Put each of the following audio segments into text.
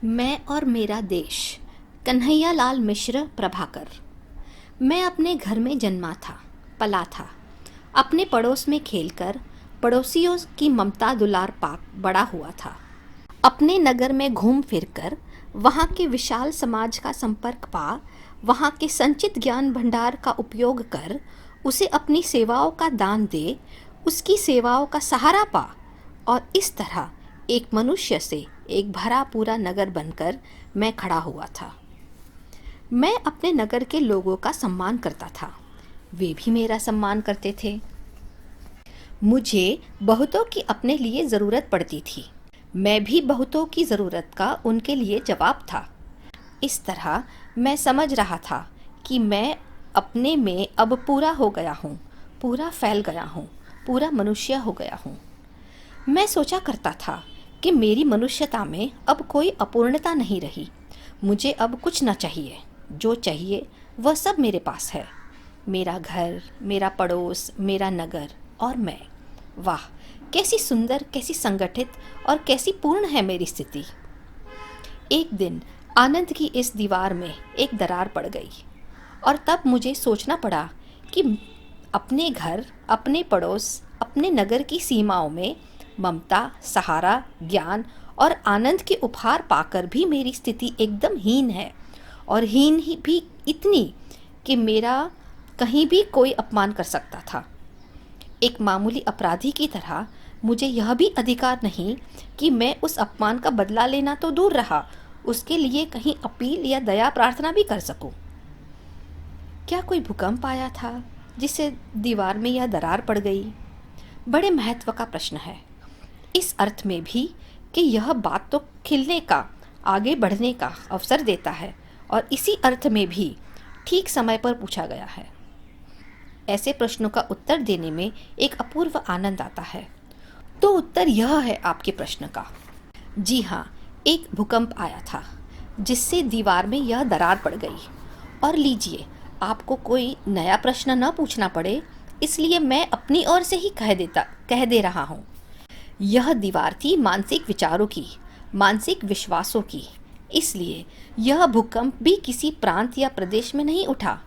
मैं और मेरा देश। कन्हैयालाल मिश्र प्रभाकर। मैं अपने घर में जन्मा था, पला था। अपने पड़ोस में खेलकर पड़ोसियों की ममता दुलार पाक बड़ा हुआ था। अपने नगर में घूम फिरकर वहाँ के विशाल समाज का संपर्क पा, वहाँ के संचित ज्ञान भंडार का उपयोग कर, उसे अपनी सेवाओं का दान दे, उसकी सेवाओं का सहारा पा, और इस तरह एक मनुष्य से एक भरा पूरा नगर बनकर मैं खड़ा हुआ था। मैं अपने नगर के लोगों का सम्मान करता था, वे भी मेरा सम्मान करते थे। मुझे बहुतों की अपने लिए ज़रूरत पड़ती थी, मैं भी बहुतों की ज़रूरत का उनके लिए जवाब था। इस तरह मैं समझ रहा था कि मैं अपने में अब पूरा हो गया हूँ, पूरा फैल गया हूँ, पूरा मनुष्य हो गया हूँ। मैं सोचा करता था कि मेरी मनुष्यता में अब कोई अपूर्णता नहीं रही। मुझे अब कुछ न चाहिए, जो चाहिए वह सब मेरे पास है। मेरा घर, मेरा पड़ोस, मेरा नगर और मैं। वाह, कैसी सुंदर, कैसी संगठित और कैसी पूर्ण है मेरी स्थिति। एक दिन आनंद की इस दीवार में एक दरार पड़ गई और तब मुझे सोचना पड़ा कि अपने घर, अपने पड़ोस, अपने नगर की सीमाओं में ममता, सहारा, ज्ञान और आनंद के उपहार पाकर भी मेरी स्थिति एकदम हीन है, और हीन ही भी इतनी कि मेरा कहीं भी कोई अपमान कर सकता था। एक मामूली अपराधी की तरह मुझे यह भी अधिकार नहीं कि मैं उस अपमान का बदला लेना तो दूर रहा, उसके लिए कहीं अपील या दया प्रार्थना भी कर सकूं। क्या कोई भूकंप आया था जिससे दीवार में यह दरार पड़ गई? बड़े महत्व का प्रश्न है, इस अर्थ में भी कि यह बात तो खिलने का, आगे बढ़ने का अवसर देता है, और इसी अर्थ में भी ठीक समय पर पूछा गया है। ऐसे प्रश्नों का उत्तर देने में एक अपूर्व आनंद आता है। तो उत्तर यह है आपके प्रश्न का। जी हाँ, एक भूकंप आया था जिससे दीवार में यह दरार पड़ गई। और लीजिए, आपको कोई नया प्रश्न न पूछना पड़े, इसलिए मैं अपनी ओर से ही कह दे रहा हूँ। यह दीवार थी मानसिक विचारों की, मानसिक विश्वासों की। इसलिए यह भूकंप भी किसी प्रांत या प्रदेश में नहीं उठा,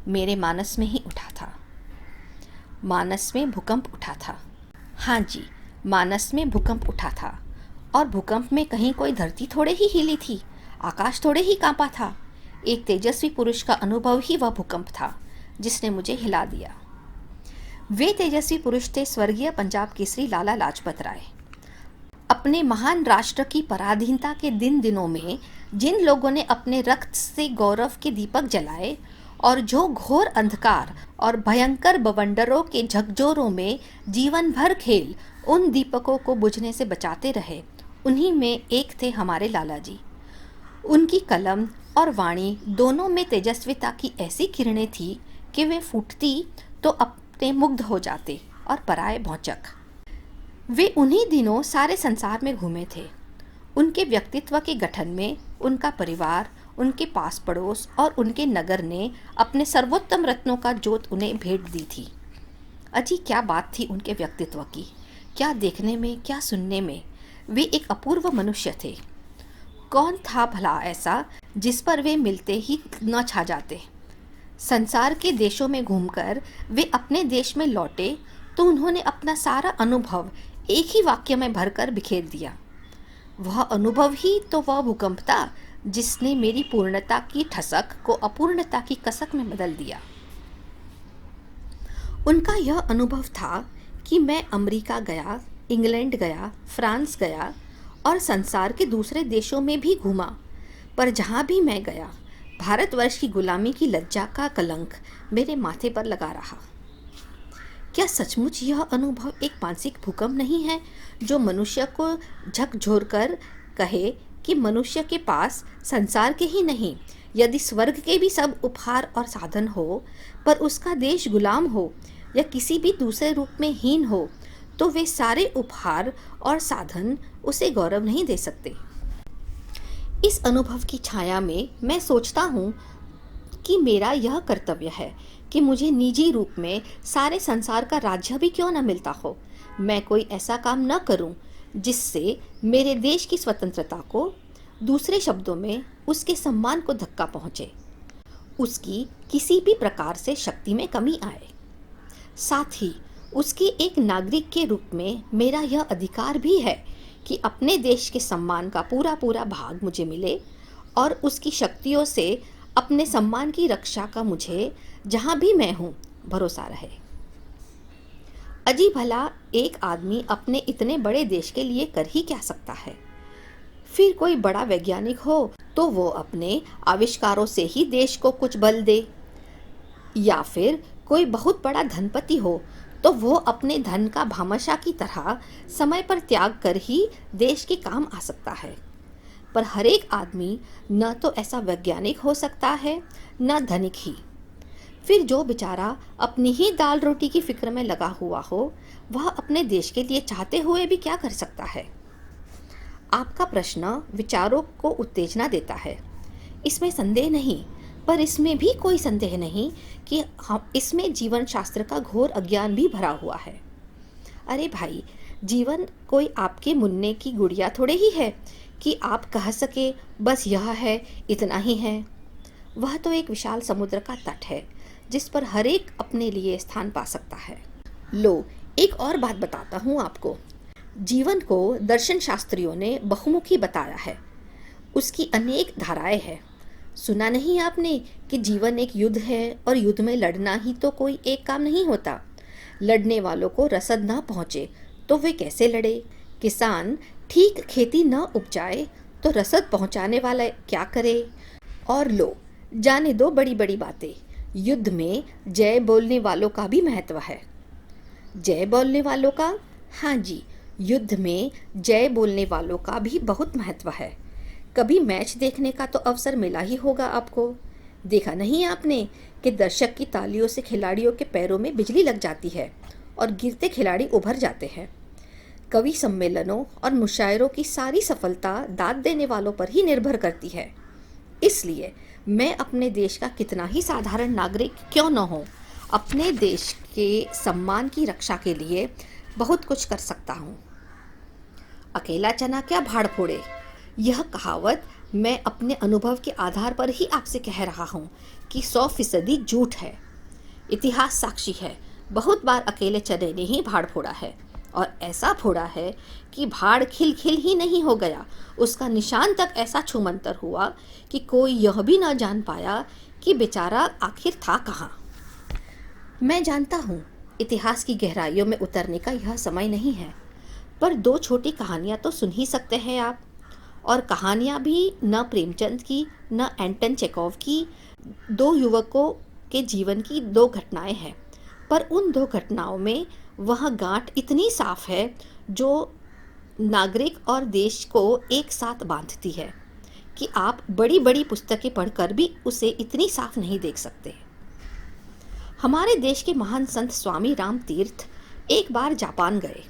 मेरे मानस में ही उठा था। मानस में भूकंप उठा था। हाँ जी, मानस में भूकंप उठा था। और भूकंप में कहीं कोई धरती थोड़े ही हिली थी, आकाश थोड़े ही कांपा था। एक तेजस्वी पुरुष का अनुभव ही वह भूकंप था जिसने मुझे हिला दिया। वे तेजस्वी पुरुष थे स्वर्गीय पंजाब केसरी लाला लाजपत राय। अपने महान राष्ट्र की पराधीनता के दिनों में जिन लोगों ने अपने रक्त से गौरव के दीपक जलाए और जो घोर अंधकार और भयंकर बवंडरों के झकझोरों में जीवन भर खेल उन दीपकों को बुझने से बचाते रहे, उन्हीं में एक थे हमारे लाला जी। उनकी कलम और वाणी दोनों में तेजस्विता की ऐसी किरणें थी कि वे फूटती तो अपने मुग्ध हो जाते और पराए भौचक। वे उन्हीं दिनों सारे संसार में घूमे थे। उनके व्यक्तित्व के गठन में उनका परिवार, उनके पास पड़ोस और उनके नगर ने अपने सर्वोत्तम रत्नों का जोत उन्हें भेंट दी थी। अजी क्या बात थी उनके व्यक्तित्व की, क्या देखने में, क्या सुनने में। वे एक अपूर्व मनुष्य थे। कौन था भला ऐसा जिस पर वे मिलते ही न छा जाते। संसार के देशों में घूमकर वे अपने देश में लौटे तो उन्होंने अपना सारा अनुभव एक ही वाक्य में भरकर बिखेर दिया। वह अनुभव ही तो वह भूकंप था जिसने मेरी पूर्णता की ठसक को अपूर्णता की कसक में बदल दिया। उनका यह अनुभव था कि मैं अमेरिका गया, इंग्लैंड गया, फ्रांस गया और संसार के दूसरे देशों में भी घूमा, पर जहाँ भी मैं गया भारतवर्ष की गुलामी की लज्जा का कलंक मेरे माथे पर लगा रहा। क्या सचमुच यह अनुभव एक मानसिक भूकंप नहीं है जो मनुष्य को झकझोर कर कहे कि मनुष्य के पास संसार के ही नहीं, यदि स्वर्ग के भी सब उपहार और साधन हो, पर उसका देश गुलाम हो या किसी भी दूसरे रूप में हीन हो, तो वे सारे उपहार और साधन उसे गौरव नहीं दे सकते। इस अनुभव की छाया में मैं सोचता हूँ कि मेरा यह कर्तव्य है कि मुझे निजी रूप में सारे संसार का राज्य भी क्यों न मिलता हो, मैं कोई ऐसा काम न करूं जिससे मेरे देश की स्वतंत्रता को, दूसरे शब्दों में उसके सम्मान को धक्का पहुंचे, उसकी किसी भी प्रकार से शक्ति में कमी आए। साथ ही उसके एक नागरिक के रूप में मेरा यह अधिकार भी है कि अपने देश के सम्मान का पूरा पूरा भाग मुझे मिले और उसकी शक्तियों से अपने सम्मान की रक्षा का मुझे जहाँ भी मैं हूँ भरोसा रहे। अजी भला एक आदमी अपने इतने बड़े देश के लिए कर ही क्या सकता है। फिर कोई बड़ा वैज्ञानिक हो तो वो अपने आविष्कारों से ही देश को कुछ बल दे, या फिर कोई बहुत बड़ा धनपति हो तो वो अपने धन का भामाशाह की तरह समय पर त्याग कर ही देश के काम आ सकता है। पर हर एक आदमी न तो ऐसा वैज्ञानिक हो सकता है न धनिक ही। फिर जो बेचारा अपनी ही दाल रोटी की फिक्र में लगा हुआ हो, वह अपने देश के लिए चाहते हुए भी क्या कर सकता है। आपका प्रश्न विचारों को उत्तेजना देता है, इसमें संदेह नहीं, पर इसमें भी कोई संदेह नहीं कि इसमें जीवन शास्त्र का घोर अज्ञान भी भरा हुआ है। अरे भाई, जीवन कोई आपके मुन्ने की गुड़िया थोड़े ही है कि आप कह सके बस यह है, इतना ही है। वह तो एक विशाल समुद्र का तट है जिस पर हर एक अपने लिए स्थान पा सकता है। लो, एक और बात बताता हूँ आपको। जीवन को दर्शन शास्त्रियों ने बहुमुखी बताया है, उसकी अनेक धाराएं हैं। सुना नहीं आपने कि जीवन एक युद्ध है और युद्ध में लड़ना ही तो कोई एक काम नहीं होता। लड़ने वालों को रसद ना पहुँचे तो वे कैसे लड़े। किसान ठीक खेती न उपजाए तो रसद पहुँचाने वाला क्या करे। और लो, जाने दो बड़ी बड़ी बातें, युद्ध में जय बोलने वालों का भी महत्व है। जय बोलने वालों का? हाँ जी, युद्ध में जय बोलने वालों का भी बहुत महत्व है। कभी मैच देखने का तो अवसर मिला ही होगा आपको। देखा नहीं आपने कि दर्शक की तालियों से खिलाड़ियों के पैरों में बिजली लग जाती है और गिरते खिलाड़ी उभर जाते हैं। कवि सम्मेलनों और मुशायरों की सारी सफलता दाद देने वालों पर ही निर्भर करती है। इसलिए मैं अपने देश का कितना ही साधारण नागरिक क्यों न हो, अपने देश के सम्मान की रक्षा के लिए बहुत कुछ कर सकता हूँ। अकेला चना क्या भाड़ फोड़े, यह कहावत मैं अपने अनुभव के आधार पर ही आपसे कह रहा हूँ कि 100% झूठ है। इतिहास साक्षी है, बहुत बार अकेले चने ने ही भाड़ फोड़ा है, और ऐसा फोड़ा है कि भाड़ खिल खिल ही नहीं हो गया, उसका निशान तक ऐसा छूमंतर हुआ कि कोई यह भी न जान पाया कि बेचारा आखिर था कहाँ। मैं जानता हूँ इतिहास की गहराइयों में उतरने का यह समय नहीं है, पर 2 छोटी कहानियाँ तो सुन ही सकते हैं आप। और कहानियाँ भी न प्रेमचंद की न एंटन चेखोव की। 2 युवकों के जीवन की 2 घटनाएं हैं, पर उन 2 घटनाओं में वह गांठ इतनी साफ है जो नागरिक और देश को एक साथ बांधती है कि आप बड़ी बड़ी पुस्तकें पढ़कर भी उसे इतनी साफ नहीं देख सकते। हमारे देश के महान संत स्वामी राम तीर्थ एक बार जापान गए।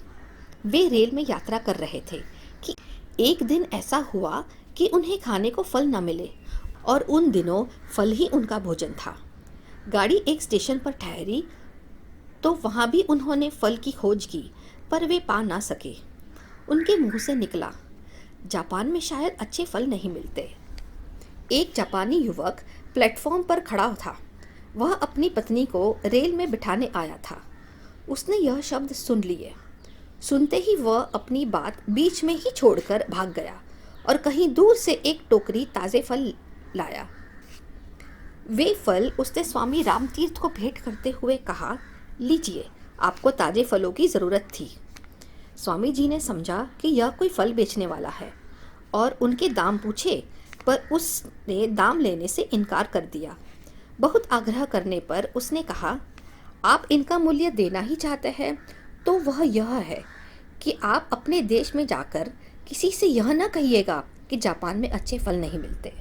वे रेल में यात्रा कर रहे थे कि एक दिन ऐसा हुआ कि उन्हें खाने को फल न मिले, और उन दिनों फल ही उनका भोजन था। गाड़ी एक स्टेशन पर ठहरी तो वहाँ भी उन्होंने फल की खोज की, पर वे पा ना सके। उनके मुंह से निकला, जापान में शायद अच्छे फल नहीं मिलते। एक जापानी युवक प्लेटफॉर्म पर खड़ा था। वह अपनी पत्नी को रेल में बिठाने आया था। उसने यह शब्द सुन लिए। सुनते ही वह अपनी बात बीच में ही छोड़कर भाग गया और कहीं दूर से एक टोकरी ताज़े फल लाया। वे फल उसने स्वामी रामतीर्थ को भेंट करते हुए कहा, लीजिए, आपको ताज़े फलों की ज़रूरत थी। स्वामी जी ने समझा कि यह कोई फल बेचने वाला है और उनके दाम पूछे, पर उसने दाम लेने से इनकार कर दिया। बहुत आग्रह करने पर उसने कहा, आप इनका मूल्य देना ही चाहते हैं तो वह यह है कि आप अपने देश में जाकर किसी से यह न कहिएगा कि जापान में अच्छे फल नहीं मिलते।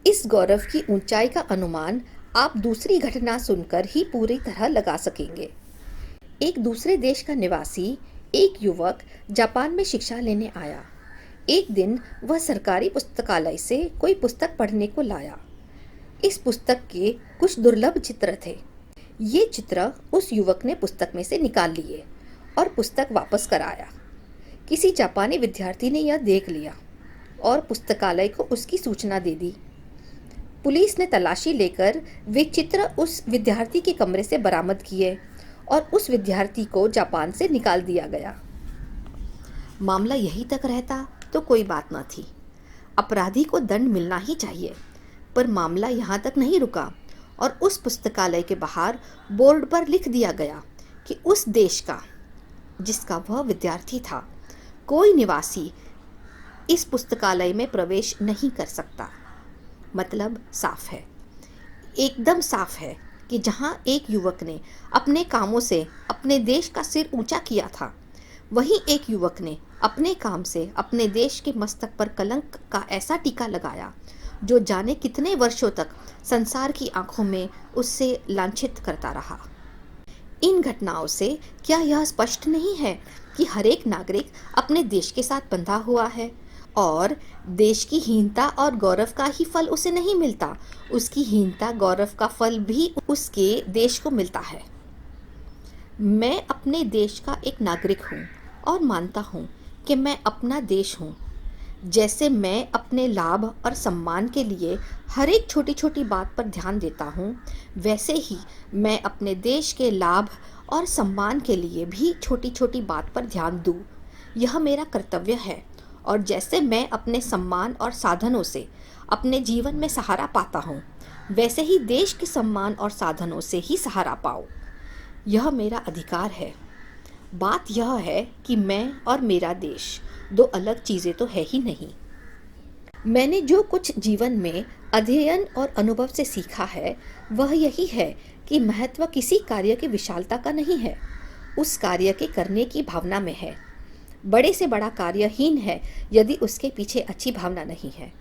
इस गौरव की ऊंचाई का अनुमान आप दूसरी घटना सुनकर ही पूरी तरह लगा सकेंगे। एक दूसरे देश का निवासी एक युवक जापान में शिक्षा लेने आया। एक दिन वह सरकारी पुस्तकालय से कोई पुस्तक पढ़ने को लाया। इस पुस्तक के कुछ दुर्लभ चित्र थे। ये चित्र उस युवक ने पुस्तक में से निकाल लिए और पुस्तक वापस कराया। किसी जापानी विद्यार्थी ने यह देख लिया और पुस्तकालय को उसकी सूचना दे दी। पुलिस ने तलाशी लेकर वे चित्र उस विद्यार्थी के कमरे से बरामद किए और उस विद्यार्थी को जापान से निकाल दिया गया। मामला यहीं तक रहता तो कोई बात न थी, अपराधी को दंड मिलना ही चाहिए। पर मामला यहाँ तक नहीं रुका और उस पुस्तकालय के बाहर बोर्ड पर लिख दिया गया कि उस देश का जिसका वह विद्यार्थी था कोई निवासी इस पुस्तकालय में प्रवेश नहीं कर सकता। मतलब साफ है, एकदम साफ है कि जहाँ एक युवक ने अपने कामों से अपने देश का सिर ऊंचा किया था, वहीं एक युवक ने अपने काम से अपने देश के मस्तक पर कलंक का ऐसा टीका लगाया जो जाने कितने वर्षों तक संसार की आंखों में उससे लांछित करता रहा। इन घटनाओं से क्या यह स्पष्ट नहीं है कि हर एक नागरिक अपने देश के साथ बंधा हुआ है और देश की हीनता और गौरव का ही फल उसे नहीं मिलता, उसकी हीनता गौरव का फल भी उसके देश को मिलता है। मैं अपने देश का एक नागरिक हूँ और मानता हूँ कि मैं अपना देश हूँ। जैसे मैं अपने लाभ और सम्मान के लिए हर एक छोटी छोटी बात पर ध्यान देता हूँ, वैसे ही मैं अपने देश के लाभ और सम्मान के लिए भी छोटी छोटी बात पर ध्यान दूँ। यह मेरा कर्तव्य है और जैसे मैं अपने सम्मान और साधनों से अपने जीवन में सहारा पाता हूँ, वैसे ही देश के सम्मान और साधनों से ही सहारा पाऊँ। यह मेरा अधिकार है। बात यह है कि मैं और मेरा देश दो अलग चीज़ें तो है ही नहीं। मैंने जो कुछ जीवन में अध्ययन और अनुभव से सीखा है वह यही है कि महत्व किसी कार्य की विशालता का नहीं है, उस कार्य के करने की भावना में है। बड़े से बड़ा कार्य हीन है यदि उसके पीछे अच्छी भावना नहीं है,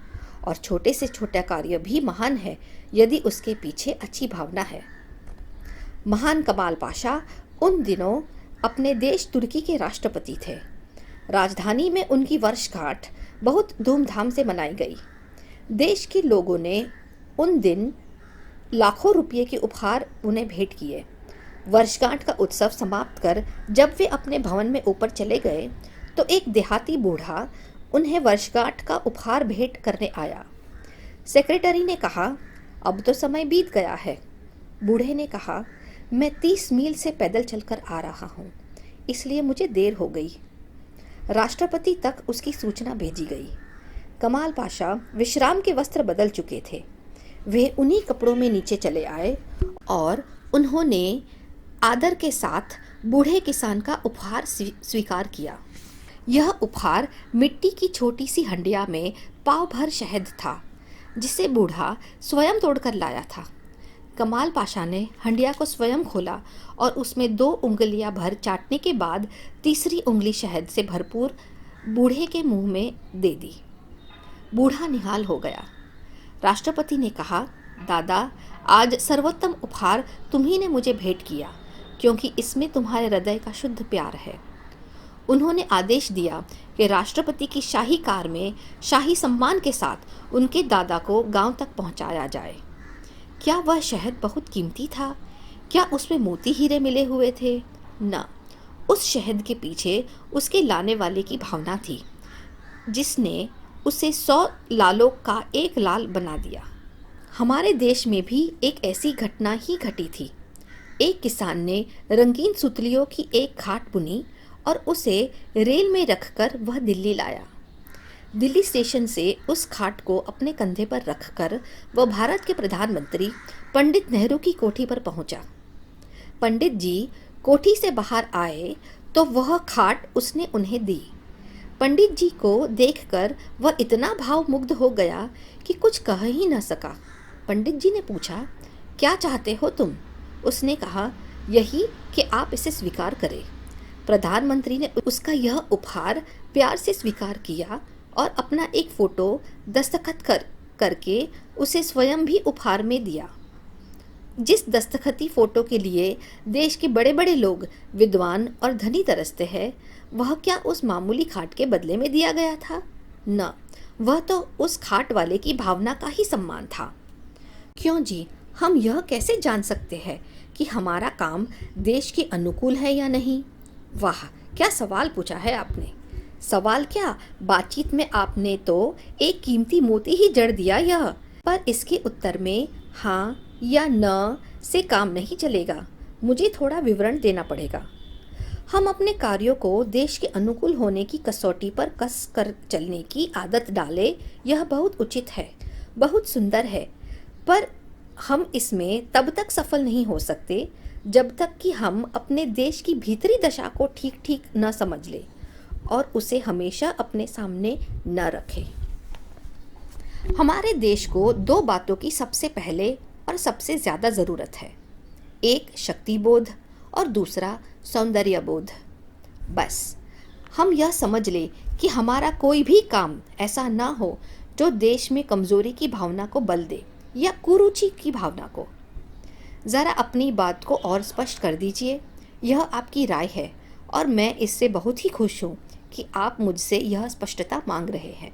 और छोटे से छोटा कार्य भी महान है यदि उसके पीछे अच्छी भावना है। महान कमाल पाशा उन दिनों अपने देश तुर्की के राष्ट्रपति थे। राजधानी में उनकी वर्षगांठ बहुत धूमधाम से मनाई गई। देश के लोगों ने उन दिन लाखों रुपये के उपहार उन्हें भेंट किए। वर्षगांठ का उत्सव समाप्त कर जब वे अपने भवन में ऊपर चले गए तो एक देहाती बूढ़ा उन्हें वर्षगांठ का उपहार भेंट करने आया। सेक्रेटरी ने कहा, अब तो समय बीत गया है। बूढ़े ने कहा, मैं 30 मील से पैदल चलकर आ रहा हूँ, इसलिए मुझे देर हो गई। राष्ट्रपति तक उसकी सूचना भेजी गई। कमाल पाशा विश्राम के वस्त्र बदल चुके थे। वे उन्हीं कपड़ों में नीचे चले आए और उन्होंने आदर के साथ बूढ़े किसान का उपहार स्वीकार किया। यह उपहार मिट्टी की छोटी सी हंडिया में पाव भर शहद था, जिसे बूढ़ा स्वयं तोड़कर लाया था। कमाल पाशा ने हंडिया को स्वयं खोला और उसमें 2 उंगलियां भर चाटने के बाद तीसरी उंगली शहद से भरपूर बूढ़े के मुंह में दे दी। बूढ़ा निहाल हो गया। राष्ट्रपति ने कहा, दादा, आज सर्वोत्तम उपहार तुम्ही ने मुझे भेंट किया, क्योंकि इसमें तुम्हारे हृदय का शुद्ध प्यार है। उन्होंने आदेश दिया कि राष्ट्रपति की शाही कार में शाही सम्मान के साथ उनके दादा को गांव तक पहुंचाया जाए। क्या वह शहद बहुत कीमती था? क्या उसमें मोती हीरे मिले हुए थे? न, उस शहद के पीछे उसके लाने वाले की भावना थी, जिसने उसे 100 लालों का एक लाल बना दिया। हमारे देश में भी एक ऐसी घटना ही घटी थी। एक किसान ने रंगीन सुतलियों की एक खाट बुनी और उसे रेल में रखकर वह दिल्ली लाया। दिल्ली स्टेशन से उस खाट को अपने कंधे पर रखकर वह भारत के प्रधानमंत्री पंडित नेहरू की कोठी पर पहुंचा। पंडित जी कोठी से बाहर आए तो वह खाट उसने उन्हें दी। पंडित जी को देखकर वह इतना भावमुग्ध हो गया कि कुछ कह ही न सका। पंडित जी ने पूछा, क्या चाहते हो तुम? उसने कहा, यही कि आप इसे स्वीकार करें। प्रधानमंत्री ने उसका यह उपहार प्यार से स्वीकार किया और अपना एक फ़ोटो दस्तखत करके उसे स्वयं भी उपहार में दिया। जिस दस्तखती फ़ोटो के लिए देश के बड़े बड़े लोग, विद्वान और धनी तरसते हैं, वह क्या उस मामूली खाट के बदले में दिया गया था? न, वह तो उस खाट वाले की भावना का ही सम्मान था। क्यों जी, हम यह कैसे जान सकते हैं कि हमारा काम देश के अनुकूल है या नहीं? वाह, क्या सवाल पूछा है आपने। सवाल क्या, बातचीत में आपने तो एक कीमती मोती ही जड़ दिया यह। पर इसके उत्तर में हाँ या न से काम नहीं चलेगा, मुझे थोड़ा विवरण देना पड़ेगा। हम अपने कार्यों को देश के अनुकूल होने की कसौटी पर कस कर चलने की आदत डालें, यह बहुत उचित है, बहुत सुंदर है। पर हम इसमें तब तक सफल नहीं हो सकते जब तक कि हम अपने देश की भीतरी दशा को ठीक ठीक न समझ लें और उसे हमेशा अपने सामने न रखें। हमारे देश को दो बातों की सबसे पहले और सबसे ज़्यादा ज़रूरत है, एक शक्ति बोध और दूसरा सौंदर्य बोध। बस हम यह समझ लें कि हमारा कोई भी काम ऐसा ना हो जो देश में कमज़ोरी की भावना को बल दे या कुरुचि की भावना को। ज़रा अपनी बात को और स्पष्ट कर दीजिए, यह आपकी राय है और मैं इससे बहुत ही खुश हूँ कि आप मुझसे यह स्पष्टता मांग रहे हैं।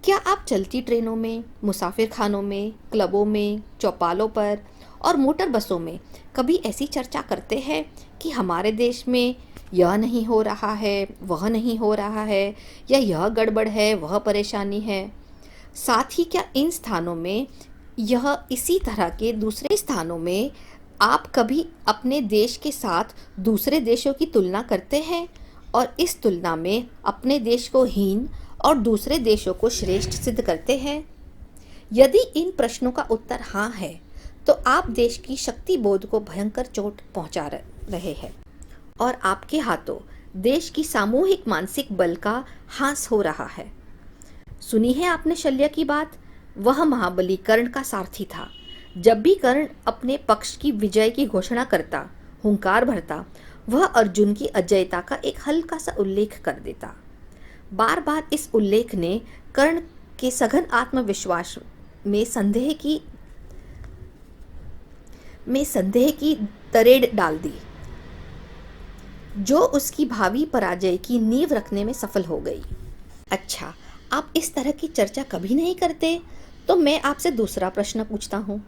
क्या आप चलती ट्रेनों में, मुसाफिर खानों में, क्लबों में, चौपालों पर और मोटर बसों में कभी ऐसी चर्चा करते हैं कि हमारे देश में यह नहीं हो रहा है, वह नहीं हो रहा है, या यह गड़बड़ है, वह परेशानी है? साथ ही क्या इन स्थानों में यह इसी तरह के दूसरे स्थानों में आप कभी अपने देश के साथ दूसरे देशों की तुलना करते हैं और इस तुलना में अपने देश को हीन और दूसरे देशों को श्रेष्ठ सिद्ध करते हैं? यदि इन प्रश्नों का उत्तर हाँ है तो आप देश की शक्ति बोध को भयंकर चोट पहुंचा रहे हैं और आपके हाथों देश की सामूहिक मानसिक बल का ह्रास हो रहा है। सुनी है आपने शल्य की बात? वह महाबली कर्ण का सारथी था। जब भी कर्ण अपने पक्ष की विजय की घोषणा करता, हुंकार भरता, वह अर्जुन की अजयता का एक हल्का सा उल्लेख कर देता। बार बार इस उल्लेख ने कर्ण के सघन आत्मविश्वास में संदेह की तरेड़ डाल दी, जो उसकी भावी पराजय की नींव रखने में सफल हो गई। अच्छा, आप इस तरह की चर्चा कभी नहीं करते? तो मैं आपसे दूसरा प्रश्न पूछता हूँ,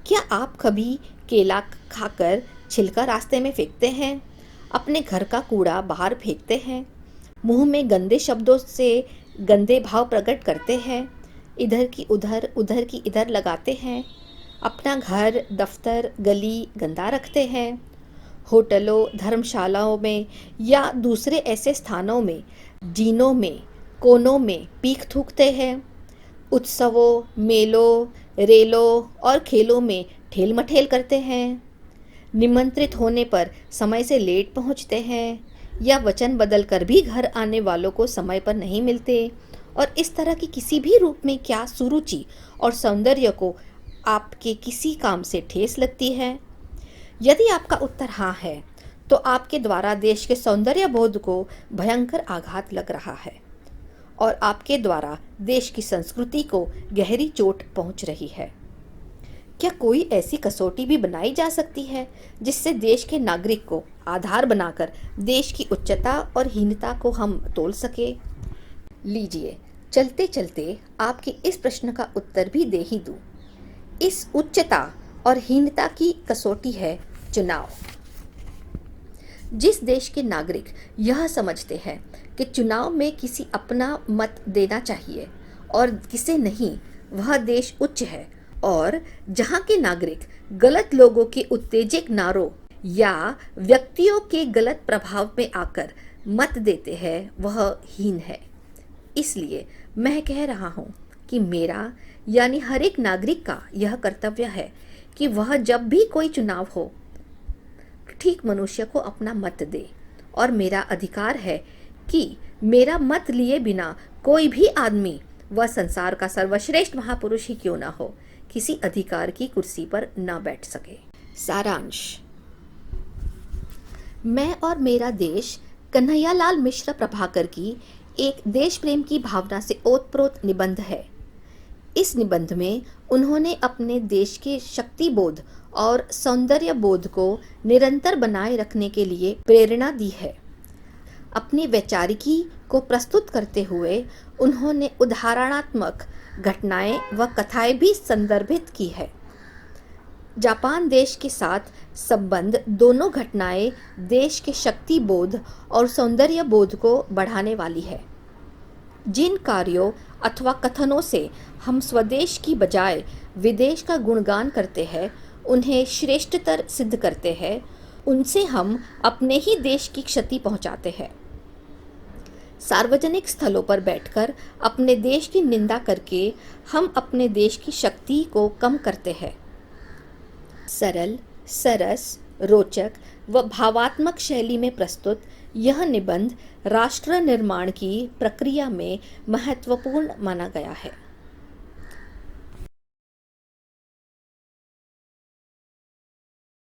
क्या आप कभी केला खाकर छिलका रास्ते में फेंकते हैं? अपने घर का कूड़ा बाहर फेंकते हैं? मुंह में गंदे शब्दों से गंदे भाव प्रकट करते हैं? इधर की उधर, उधर की इधर लगाते हैं? अपना घर, दफ्तर, गली गंदा रखते हैं? होटलों, धर्मशालाओं में या दूसरे ऐसे स्थानों में, जीनों में, कोनों में पीक थूकते हैं? उत्सवों, मेलों, रेलों और खेलों में ठेल मठेल करते हैं? निमंत्रित होने पर समय से लेट पहुंचते हैं या वचन बदलकर भी घर आने वालों को समय पर नहीं मिलते? और इस तरह की किसी भी रूप में क्या सुरुचि और सौंदर्य को आपके किसी काम से ठेस लगती है? यदि आपका उत्तर हाँ है तो आपके द्वारा देश के सौंदर्य बोध को भयंकर आघात लग रहा है और आपके द्वारा देश की संस्कृति को गहरी चोट पहुंच रही है। क्या कोई ऐसी कसौटी भी बनाई जा सकती है जिससे देश के नागरिक को आधार बनाकर देश की उच्चता और हीनता को हम तोल सके? लीजिए, चलते चलते आपके इस प्रश्न का उत्तर भी दे ही दूं। इस उच्चता और हीनता की कसौटी है चुनाव। जिस देश के नागरिक यह समझते हैं कि चुनाव में किसी अपना मत देना चाहिए और किसे नहीं, वह देश उच्च है, और जहां के नागरिक गलत लोगों के उत्तेजक नारों या व्यक्तियों के गलत प्रभाव में आकर मत देते हैं, वह हीन है। इसलिए मैं कह रहा हूं कि मेरा यानी हर एक नागरिक का यह कर्तव्य है कि वह जब भी कोई चुनाव हो, ठीक मनुष्य को अपना मत दे, और मेरा अधिकार है कि मेरा मत लिए बिना कोई भी आदमी, वह संसार का सर्वश्रेष्ठ महापुरुष ही क्यों ना हो, किसी अधिकार की कुर्सी पर न बैठ सके। सारांश: मैं और मेरा देश कन्हैयालाल मिश्र प्रभाकर की एक देश प्रेम की भावना से ओतप्रोत निबंध है। इस निबंध में उन्होंने अपने देश के शक्ति बोध और सौंदर्य बोध को निरंतर बनाए रखने के लिए प्रेरणा दी है। अपनी वैचारिकी को प्रस्तुत करते हुए उन्होंने उदाहरणात्मक घटनाएं व कथाएं भी संदर्भित की है। जापान देश के साथ संबंध दोनों घटनाएं देश के शक्ति बोध और सौंदर्य बोध को बढ़ाने वाली है। जिन कार्यों अथवा कथनों से हम स्वदेश की बजाय विदेश का गुणगान करते हैं, उन्हें श्रेष्ठतर सिद्ध करते हैं, उनसे हम अपने ही देश की क्षति पहुंचाते हैं। सार्वजनिक स्थलों पर बैठकर अपने देश की निंदा करके हम अपने देश की शक्ति को कम करते हैं। सरल, सरस, रोचक व भावात्मक शैली में प्रस्तुत यह निबंध राष्ट्र निर्माण की प्रक्रिया में महत्वपूर्ण माना गया है।